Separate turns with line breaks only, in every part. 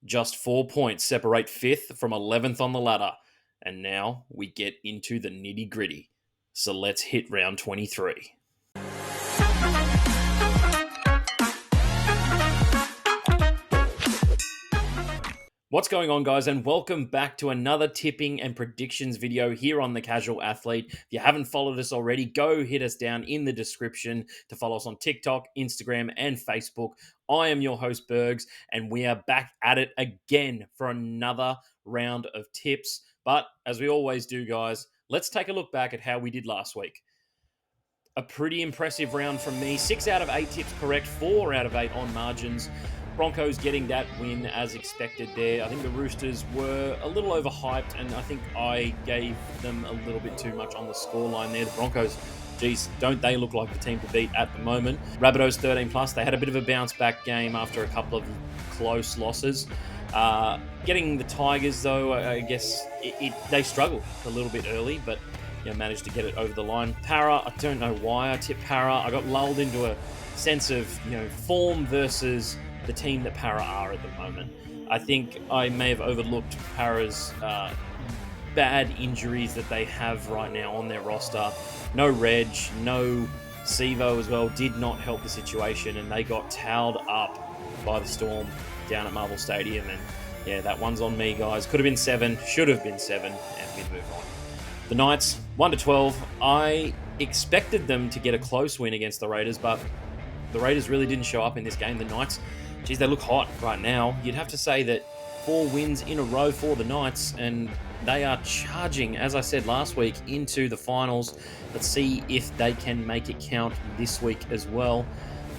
Just 4 points separate 5th from 11th on the ladder. And now we get into the nitty gritty. So let's hit round 23. What's going on, guys, and welcome back to another tipping and predictions video here on The Casual Athlete. If you haven't followed us already, go hit us down in the description to follow us on TikTok, Instagram, and Facebook. I am your host, Burgz, and we are back at it again for another round of tips. But as we always do, guys, let's take a look back at how we did last week. A pretty impressive round from me. 6 out of 8 tips correct, 4 out of 8 on margins. Broncos getting that win as expected there. I think the Roosters were a little overhyped, and I think I gave them a little bit too much on the scoreline there. The Broncos, geez, don't they look like the team to beat at the moment? Rabbitohs 13 plus. They had a bit of a bounce back game after a couple of close losses. Getting the Tigers, though, I guess they struggled a little bit early, but managed to get it over the line. Para, I don't know why I tipped Para. I got lulled into a sense of form versus the team that Para are at the moment. I think I may have overlooked Para's bad injuries that they have right now on their roster. No Reg, no Sivo as well, did not help the situation, and they got towed up by the Storm down at Marvel Stadium. And yeah, that one's on me, guys. Could have been 7, should have been 7, and we move on. The Knights, 1-12. I expected them to get a close win against the Raiders, but the Raiders really didn't show up in this game. The Knights, geez, they look hot right now. You'd have to say that 4 wins in a row for the Knights, and they are charging, as I said last week, into the finals. Let's see if they can make it count this week as well.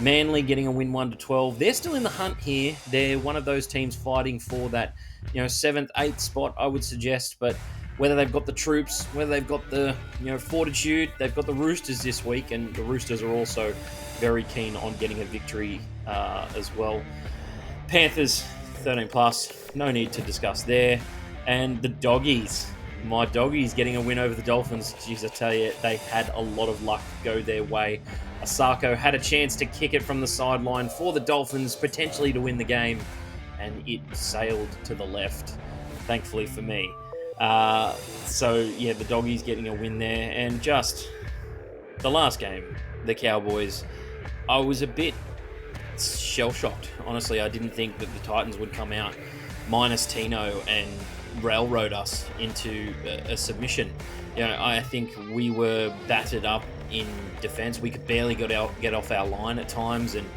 Manly getting a win 1-12. They're still in the hunt here. They're one of those teams fighting for that 7th, 8th spot, I would suggest, but whether they've got the troops, whether they've got the fortitude, they've got the Roosters this week, and the Roosters are also very keen on getting a victory as well. Panthers, 13 plus, no need to discuss there. And the Doggies, my Doggies getting a win over the Dolphins. Jeez, I tell you, they had a lot of luck go their way. Asako had a chance to kick it from the sideline for the Dolphins, potentially to win the game, and it sailed to the left, thankfully for me. The Doggies getting a win there. And just the last game, the Cowboys, I was a bit shell-shocked. Honestly, I didn't think that the Titans would come out minus Tino and railroad us into a submission. I think we were battered up in defense. We could barely get off our line at times, and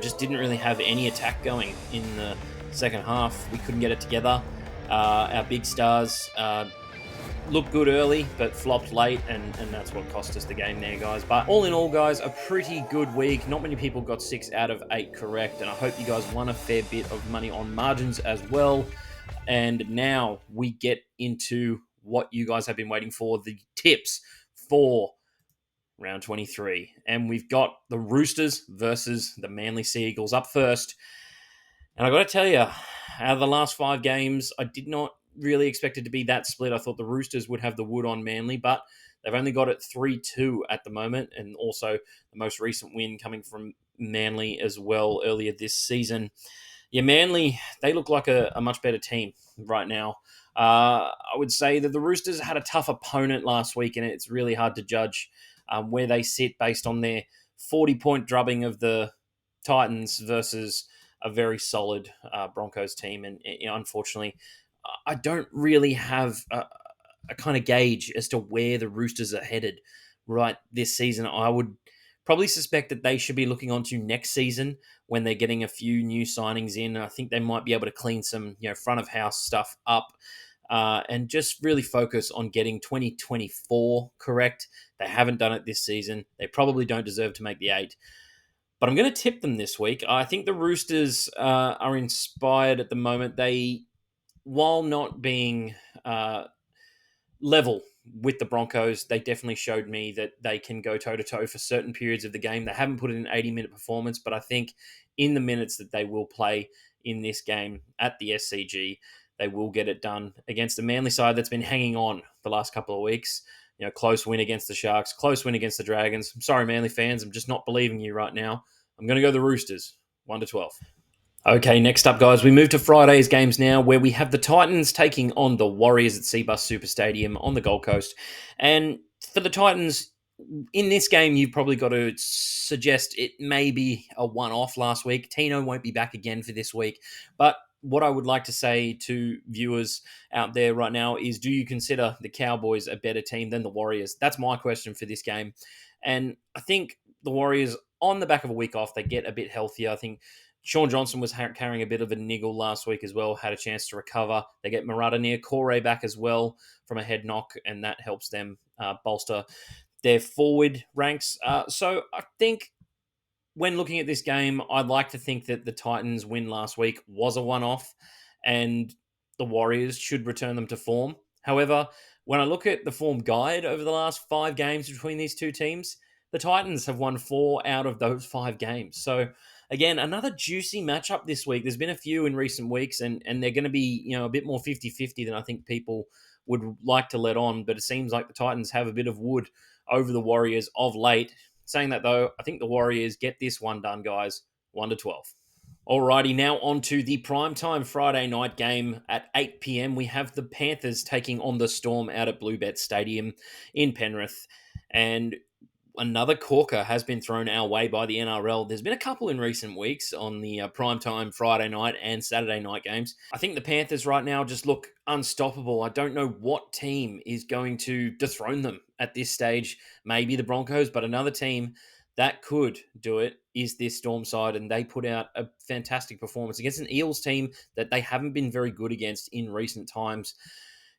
just didn't really have any attack going in the second half. We couldn't get it together. Our big stars looked good early, but flopped late, and that's what cost us the game there, guys. But all in all, guys, a pretty good week. Not many people got 6 out of 8 correct, and I hope you guys won a fair bit of money on margins as well. And now we get into what you guys have been waiting for, the tips for round 23. And we've got the Roosters versus the Manly Sea Eagles up first. And I got to tell you, out of the last 5 games, I did not really expect it to be that split. I thought the Roosters would have the wood on Manly, but they've only got it 3-2 at the moment, and also the most recent win coming from Manly as well earlier this season. Yeah, Manly, they look like a much better team right now. I would say that the Roosters had a tough opponent last week, and it's really hard to judge where they sit based on their 40-point drubbing of the Titans versus a very solid Broncos team. And unfortunately, I don't really have a kind of gauge as to where the Roosters are headed right this season. I would probably suspect that they should be looking on to next season when they're getting a few new signings in. I think they might be able to clean some front of house stuff up and just really focus on getting 2024 correct. They haven't done it this season. They probably don't deserve to make the 8. But I'm going to tip them this week. I think the Roosters are inspired at the moment. They, while not being level with the Broncos, they definitely showed me that they can go toe-to-toe for certain periods of the game. They haven't put in an 80-minute performance, but I think in the minutes that they will play in this game at the SCG, they will get it done against a Manly side that's been hanging on the last couple of weeks. Close win against the Sharks, close win against the Dragons. I'm sorry, Manly fans, I'm just not believing you right now. I'm going to go the Roosters, 1-12. Okay, next up, guys, we move to Friday's games now, where we have the Titans taking on the Warriors at Seabus Super Stadium on the Gold Coast. And for the Titans, in this game, you've probably got to suggest it may be a one-off last week. Tino won't be back again for this week. But what I would like to say to viewers out there right now is, do you consider the Cowboys a better team than the Warriors? That's my question for this game. And I think the Warriors, on the back of a week off, they get a bit healthier. I think Sean Johnson was carrying a bit of a niggle last week as well, had a chance to recover. They get Murata near Corey back as well from a head knock, and that helps them bolster their forward ranks. So I think when looking at this game, I'd like to think that the Titans' win last week was a one-off, and the Warriors should return them to form. However, when I look at the form guide over the last 5 games between these two teams, the Titans have won 4 out of those 5 games. So again, another juicy matchup this week. There's been a few in recent weeks, and they're going to be a bit more 50-50 than I think people would like to let on. But it seems like the Titans have a bit of wood over the Warriors of late. Saying that though, I think the Warriors get this one done, guys. 1-12. Alrighty, now on to the primetime Friday night game at 8 p.m. We have the Panthers taking on the Storm out at Bluebet Stadium in Penrith. And another corker has been thrown our way by the NRL. There's been a couple in recent weeks on the primetime Friday night and Saturday night games. I think the Panthers right now just look unstoppable. I don't know what team is going to dethrone them at this stage. Maybe the Broncos, but another team that could do it is this Storm side, and they put out a fantastic performance against an Eels team that they haven't been very good against in recent times.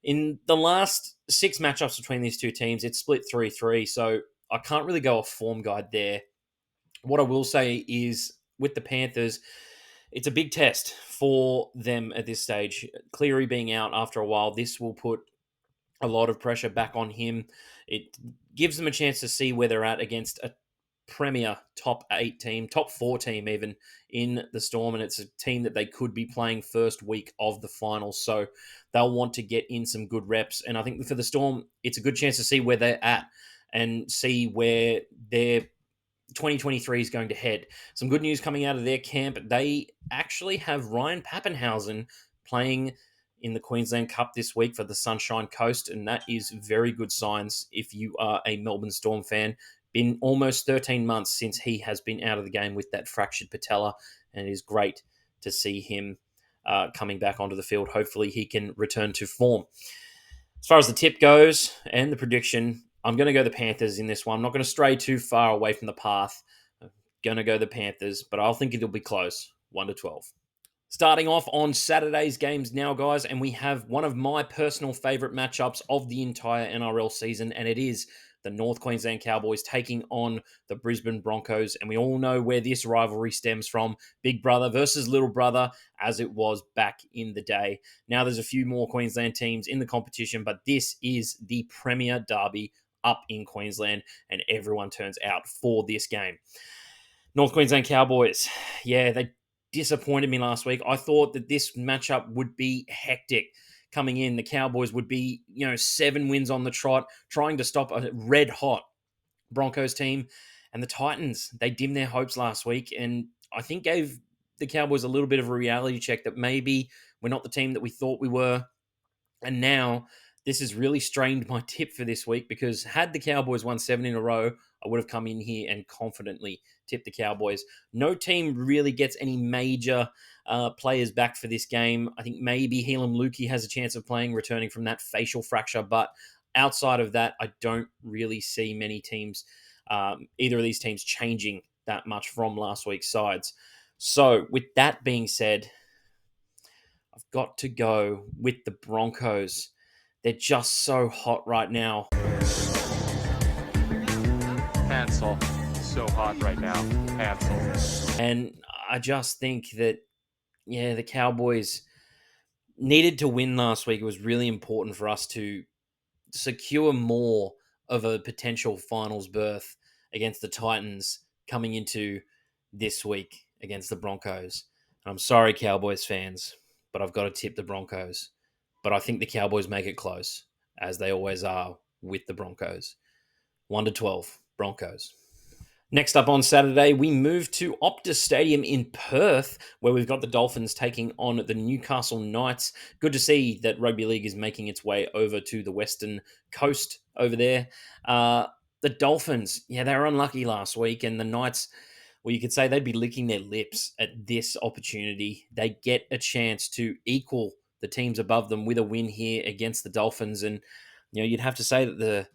In the last 6 matchups between these two teams, it's split 3-3, so I can't really go off form guide there. What I will say is with the Panthers, it's a big test for them at this stage. Cleary being out after a while, this will put a lot of pressure back on him. It gives them a chance to see where they're at against a premier top 8 team, top 4 team even in the Storm, and it's a team that they could be playing first week of the finals, so they'll want to get in some good reps. And I think for the Storm, it's a good chance to see where they're at and see where their 2023 is going to head. Some good news coming out of their camp. They actually have Ryan Pappenhausen playing in the Queensland Cup this week for the Sunshine Coast, and that is very good signs if you are a Melbourne Storm fan. Been almost 13 months since he has been out of the game with that fractured patella, and it is great to see him coming back onto the field. Hopefully he can return to form. As far as the tip goes and the prediction, I'm going to go the Panthers in this one. I'm not going to stray too far away from the path. I'm going to go the Panthers, but I'll think it'll be close. 1-12. Starting off on Saturday's games now, guys, and we have one of my personal favourite matchups of the entire NRL season, and it is the North Queensland Cowboys taking on the Brisbane Broncos. And we all know where this rivalry stems from, big brother versus little brother, as it was back in the day. Now there's a few more Queensland teams in the competition, but this is the premier derby up in Queensland, and everyone turns out for this game. North Queensland Cowboys, yeah, they disappointed me last week. I thought that this matchup would be hectic coming in. The Cowboys would be, 7 wins on the trot, trying to stop a red-hot Broncos team. And the Titans, they dimmed their hopes last week, and I think gave the Cowboys a little bit of a reality check that maybe we're not the team that we thought we were. And now this has really strained my tip for this week, because had the Cowboys won 7 in a row, I would have come in here and confidently tipped the Cowboys. No team really gets any major players back for this game. I think maybe Helam Lukey has a chance of playing, returning from that facial fracture. But outside of that, I don't really see many teams, either of these teams, changing that much from last week's sides. So with that being said, I've got to go with the Broncos. They're just so hot right now.
Hansel, so hot right now. Hansel.
And I just think that, the Cowboys needed to win last week. It was really important for us to secure more of a potential finals berth against the Titans coming into this week against the Broncos. And I'm sorry, Cowboys fans, but I've got to tip the Broncos. But I think the Cowboys make it close, as they always are with the Broncos. 1-12, Broncos. Next up on Saturday, we move to Optus Stadium in Perth, where we've got the Dolphins taking on the Newcastle Knights. Good to see that rugby league is making its way over to the western coast over there. Uh, the Dolphins, yeah, they were unlucky last week, and the Knights, well, you could say they'd be licking their lips at this opportunity. They get a chance to equal the teams above them with a win here against the Dolphins, and you'd have to say that the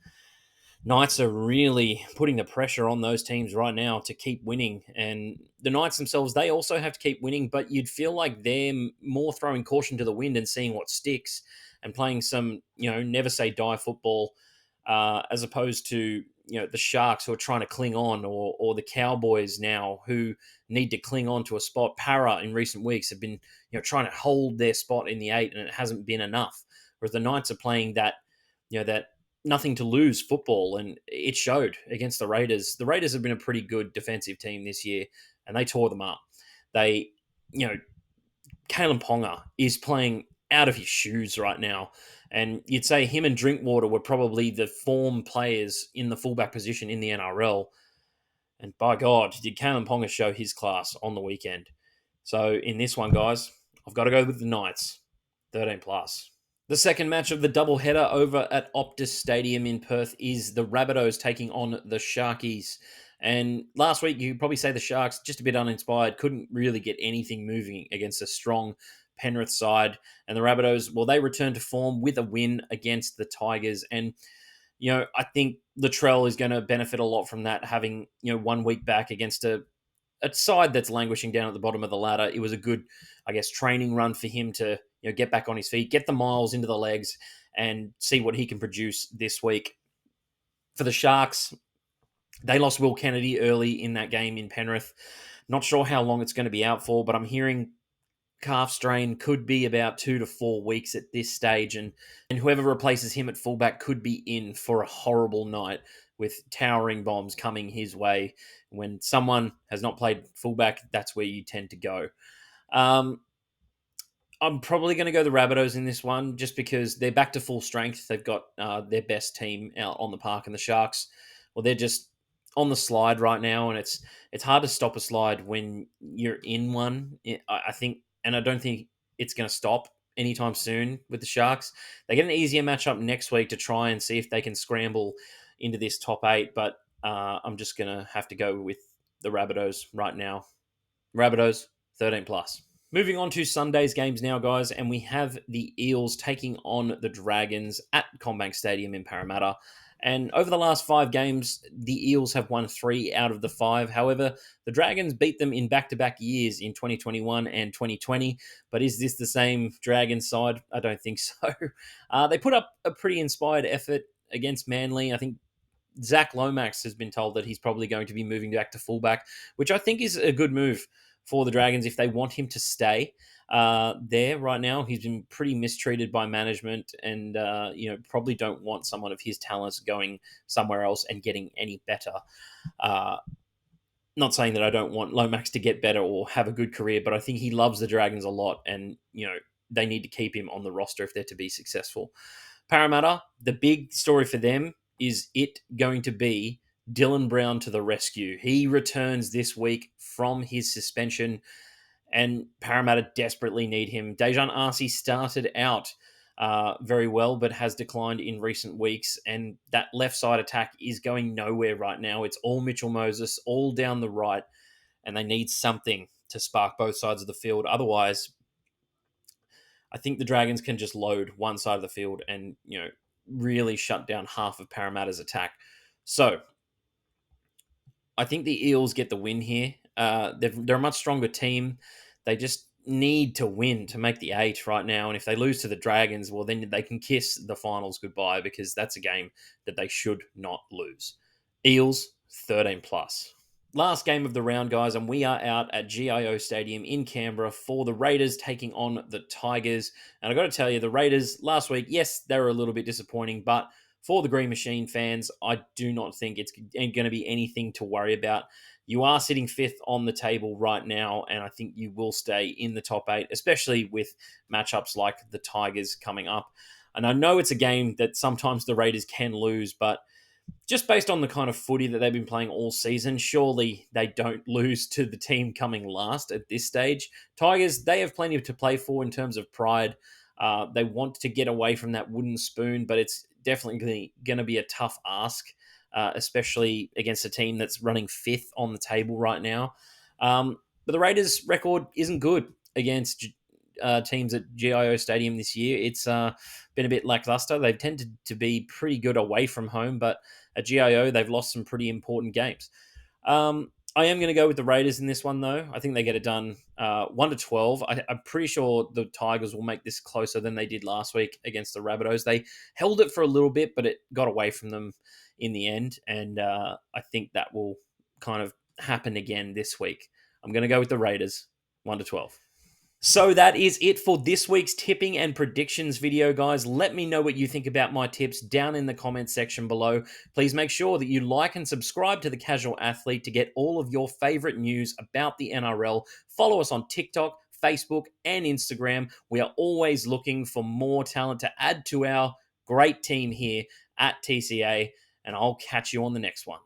Knights are really putting the pressure on those teams right now to keep winning. And the Knights themselves, they also have to keep winning, but you'd feel like they're more throwing caution to the wind and seeing what sticks and playing some, never say die football, as opposed to, the Sharks who are trying to cling on, or the Cowboys now who need to cling on to a spot. Para in recent weeks have been, trying to hold their spot in the eight, and it hasn't been enough. Whereas the Knights are playing that nothing to lose football, and it showed against the Raiders. The Raiders have been a pretty good defensive team this year, and they tore them up. They, you know, Kalen Ponga is playing out of his shoes right now, and you'd say him and Drinkwater were probably the form players in the fullback position in the NRL. And by God, did Kalen Ponga show his class on the weekend? So in this one, guys, I've got to go with the Knights, 13 plus. The second match of the doubleheader over at Optus Stadium in Perth is the Rabbitohs taking on the Sharkies. And last week, you could probably say the Sharks, just a bit uninspired, couldn't really get anything moving against a strong Penrith side. And the Rabbitohs, well, they returned to form with a win against the Tigers. And, I think Latrell is going to benefit a lot from that, having, 1 week back against a side that's languishing down at the bottom of the ladder. It was a good, I guess, training run for him to get back on his feet, get the miles into the legs, and see what he can produce this week. For the Sharks, they lost Will Kennedy early in that game in Penrith. Not sure how long it's going to be out for, but I'm hearing calf strain could be about 2 to 4 weeks at this stage, and whoever replaces him at fullback could be in for a horrible night with towering bombs coming his way. When someone has not played fullback, that's where you tend to go. I'm probably going to go the Rabbitohs in this one just because they're back to full strength. They've got their best team out on the park, and the Sharks, well, they're just on the slide right now, and it's hard to stop a slide when you're in one. I think, and I don't think it's going to stop anytime soon with the Sharks. They get an easier matchup next week to try and see if they can scramble into this top eight, but I'm just going to have to go with the Rabbitohs right now. Rabbitohs, 13 plus. Moving on to Sunday's games now, guys, and we have the Eels taking on the Dragons at CommBank Stadium in Parramatta. And over the last 5 games, the Eels have won 3 out of the 5. However, the Dragons beat them in back-to-back years in 2021 and 2020. But is this the same Dragons side? I don't think so. They put up a pretty inspired effort against Manly. I think Zach Lomax has been told that he's probably going to be moving back to fullback, which I think is a good move for the Dragons if they want him to stay there right now. He's been pretty mistreated by management, and probably don't want someone of his talents going somewhere else and getting any better. Not saying that I don't want Lomax to get better or have a good career, but I think he loves the Dragons a lot, and they need to keep him on the roster if they're to be successful. Parramatta, the big story for them is it going to be Dylan Brown to the rescue. He returns this week from his suspension, and Parramatta desperately need him. Dejan Arce started out very well, but has declined in recent weeks, and that left side attack is going nowhere right now. It's all Mitchell Moses, all down the right, and they need something to spark both sides of the field. Otherwise, I think the Dragons can just load one side of the field and, really shut down half of Parramatta's attack. So I think the Eels get the win here. They're a much stronger team. They just need to win to make the 8 right now. And if they lose to the Dragons, well, then they can kiss the finals goodbye, because that's a game that they should not lose. Eels, 13 plus. Last game of the round, guys, and we are out at GIO Stadium in Canberra for the Raiders taking on the Tigers. And I got to tell you, the Raiders last week, yes, they were a little bit disappointing, but for the Green Machine fans, I do not think it's going to be anything to worry about. You are sitting 5th on the table right now, and I think you will stay in the top 8, especially with matchups like the Tigers coming up. And I know it's a game that sometimes the Raiders can lose, but Just based on the kind of footy that they've been playing all season, surely they don't lose to the team coming last at this stage. Tigers, they have plenty to play for in terms of pride. They want to get away from that wooden spoon, but it's definitely going to be a tough ask, especially against a team that's running fifth on the table right now. But the Raiders' record isn't good against teams at GIO Stadium this year. It's been a bit lackluster. They've tended to be pretty good away from home, but at GIO, they've lost some pretty important games. I am going to go with the Raiders in this one, though. I think they get it done 1-12. I'm pretty sure the Tigers will make this closer than they did last week against the Rabbitohs. They held it for a little bit, but it got away from them in the end, and I think that will kind of happen again this week. I'm going to go with the Raiders 1-12. So that is it for this week's tipping and predictions video, guys. Let me know what you think about my tips down in the comments section below. Please make sure that you like and subscribe to The Casual Athlete to get all of your favorite news about the NRL. Follow us on TikTok, Facebook, and Instagram. We are always looking for more talent to add to our great team here at TCA, and I'll catch you on the next one.